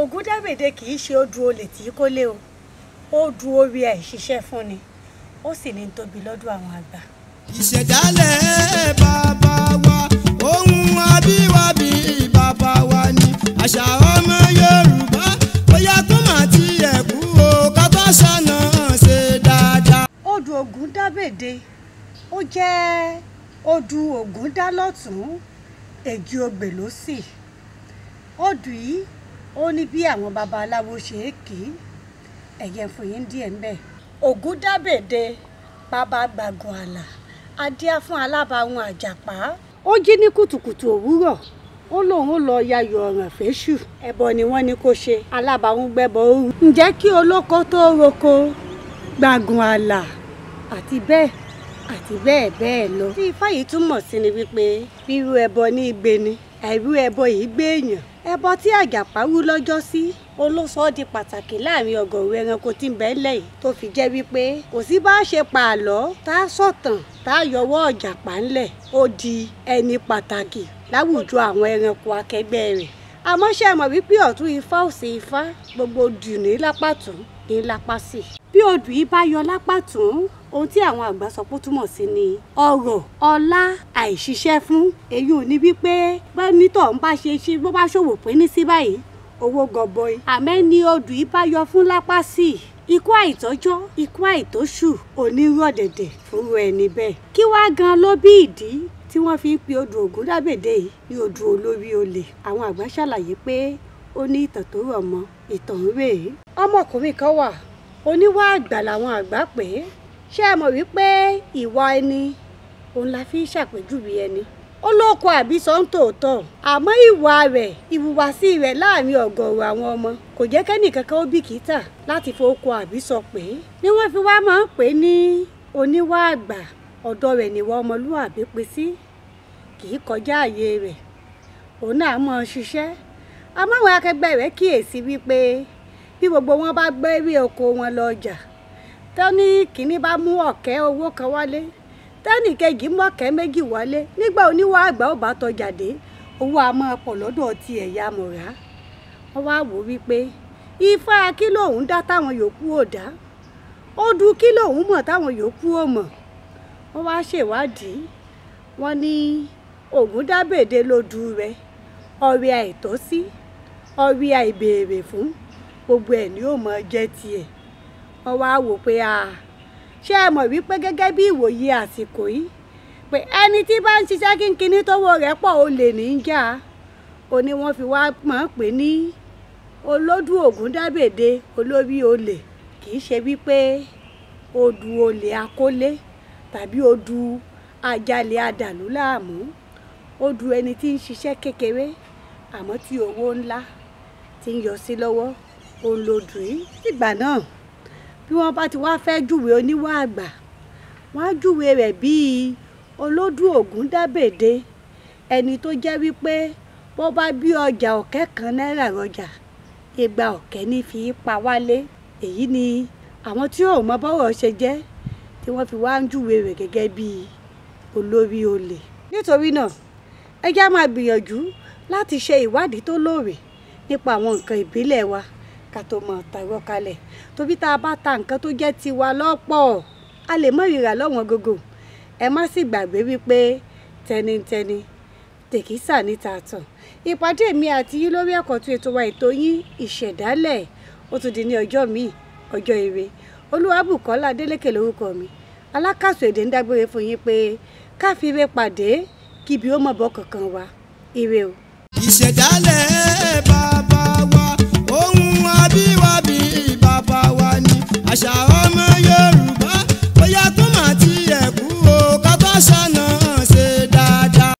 Ògúndábède kì í ṣe odù olè tí kò lé o, ó du orí ẹ̀ ṣiṣẹ́ fún ni, ó sì ní tóbi lọ́dọ̀ àwọn àgbà. Ìṣẹ̀dálẹ̀ bàbá wa ohun àbíwábí bàbá wa ni àṣà ọmọ Yorùbá bóyá tó máa ti ẹ̀kú o ká tó ṣàna ṣe dáadáa. Odù Ògúndábède ó jẹ́ odù Ògúndá lọ́tún èjì ogbè lósì. Odù yìí ó ní bí àwọn babaláwo ṣe é kì í ẹ̀yẹ fún yín díẹ̀ ńbẹ̀. Ògúndábède bàbá gbàgùn àlà adíá fún alábàáhùn àjàpá. Ó jí ní kùtùkùtù òwúrọ̀ ó lóun ó lọ yayọ̀ ọ̀ràn fẹ́ṣù. Ẹbọ ni wọ́n ní kó ṣe, alábàáhùn gbẹ́bọ òru. Ǹjẹ́ kí olóko tó roko gbàgùn àlà àti bẹ́ẹ̀ bẹ́ẹ̀ lọ. Tí ifá yìí túmọ̀ sí ni wípé bírú ẹbọ ní igbe ni àìrú ẹbọ yìí gbé èèyàn. Ẹbọ tí àjàpá rú lọ́jọ́ sí olóṣọ́ di pàtàkì láàrin ọgọ́rùn ẹranko tí ń bẹ ńlẹ̀ yìí tó fi jẹ́ wípé kò sí bá ṣe pa àlọ́ tá a sọ̀tàn tá a yọwọ́ àjàpá ńlẹ̀ ó di ẹni pàtàkì láwùjọ àwọn ẹranko akẹgbẹ́ rẹ̀. Àmọ́ ṣe mọ̀ wípé ọ̀tún ifá òsì ifá gbogbo odù ní lápá tún ní lápá sí. Bí odù yìí bá yọ lápá tún ohun tí àwọn àgbà sọ pé ó túmọ̀ sí ni ọrọ̀ ọlá àìṣiṣẹ́ fún. Èyí ò ní wípé bẹ́ẹ̀ nítọ̀ ń bá ṣe bó bá ṣòwò pé ní sí báyìí owó gọbọi. Àmẹ́ ni odù yìí bá yọ fún lápá sí ikú àìtọ́jọ́ ikú àìtóṣù onírọ̀dẹ̀dẹ̀ fúnru ẹni bẹ́ẹ̀. Kí wá gan ló bí ìdí tí wọ́n fi ń pe odù Ògúndábède yìí ní odù olórí olè? Àwọn àgbà ṣàlàyé pé ó ní ìtàn tó rọ̀ mọ́ ìtàn rèé. Ọmọkùnrin kan wà oníwà àgbà làwọn àgbà pè é. Ṣé ẹ mọ̀ wípé ìwà ẹni òun la fi ń ṣàpèjúwe ẹni? Ó lóko àbísọ ń tòótọ́ àmọ́ ìwà rẹ̀ ìhùwàsí rẹ̀ láàrin ọ̀gọ̀ọ̀rọ̀ àwọn ọmọ kò jẹ́ kẹ́nìkankan ó bìkítà láti fowóko àbísọ pé ni wọ́n fi wá máa ń pè é ní oníwà àgbà. Ọ̀dọ̀ rẹ̀ nìwà ọmọlúwàbí pín sí, kì í kọjá ààyè rẹ̀. Òun náà mọ̀ ṣiṣẹ́ àmọ́ àwọn akẹgbẹ́ rẹ̀ kíyèsí wípé bí gbogbo wọn bá gbé rí oko wọn lọ ọjà tẹ́ni kìíní bá mú ọ̀kẹ́ owó kan wálé tẹ́nì kejì mú ọ̀kẹ́ méjì wálé nígbà oníwà àgbà ó bá tọjà dé owó a máa pọ̀ lọ́dọ̀ ti ẹ̀yà mọ̀rá. Wọ́n wá wò wípé ifá kí lòun dá táwọn yòókù ò dá, odù kí lòun mọ̀ táwọn yòókù ò mọ̀. Wọ́n wá ṣèwádìí wọ́n ní Ògúndábède lodù rẹ̀ ọrẹ àìtọ́sí ọrẹ àìbèrè fún gbogbo ẹ̀ ni ó mọ jẹ́ tiẹ̀. Wọ́n wá wò pé ṣé ẹ mọ̀ wípé gẹ́gẹ́ bí ìwòye àsìkò yìí pé ẹni tí bá ń ṣiṣẹ́ kínkínní tówó rẹ̀ pọ̀ olè ní í jà. Ó ní wọ́n fi wá máa ń pè ní olódù Ògúndábède olórí olè. Kì í ṣe wípé odù olè akólé tàbí odù ajalè adàlú láàmú. Odù ẹni tí ń ṣiṣẹ́ kékeré àmọ́ tí owó ńlá ti ń yọ sí lọ́wọ́ òun lodù yìí. Nígbà náà bí wọ́n bá ti wá fẹ́ júwe oníwà àgbà wọ́n á júwe rẹ̀ bíi olódù Ògúndábède ẹni tó jẹ́ wípé bó bá bí ọjà ọ̀kẹ́ kan náírà rọjà igba ọ̀kẹ́ ní fi pa wálé. Èyí ni àwọn tí ò mọ bọ́rọ̀ ṣe jẹ́ tí wọ́n fi wá ń júwe rẹ̀ gẹ́gẹ́ bíi olórí olè. Nítorí náà ẹ já máa gbìyànjú láti ṣe ìwádìí tó lóòrè nípa àwọn nǹkan ìbílẹ̀ wa ká tó mọ̀ tàrọ́ kalẹ̀. Torí tá a bá ta nǹkan tó jẹ́ tiwa lọ́pọ̀ a lè mọ̀ ìrà lọ́wọ́n gógó. Ẹ má sì gbàgbé wípé tẹnitẹni tèkísà níta tàn. Ìpàdé mi àti yín lórí àkọ́tún ètò wa ètò yín ìṣẹ̀dálẹ̀ ó tún di ní ọjọ́ míì ọjọ́ ire. Bùkọ Adélékè lórúkọ mi. Alákàsọ èdè ń dágbére fún yín pé ká fi ire pàdé kíbi ó mọ̀ bọ́ kankan wa. Ire o. Ìṣẹ̀dálẹ̀ bàbá wa ohun àbíwábí bàbá wa ni àṣà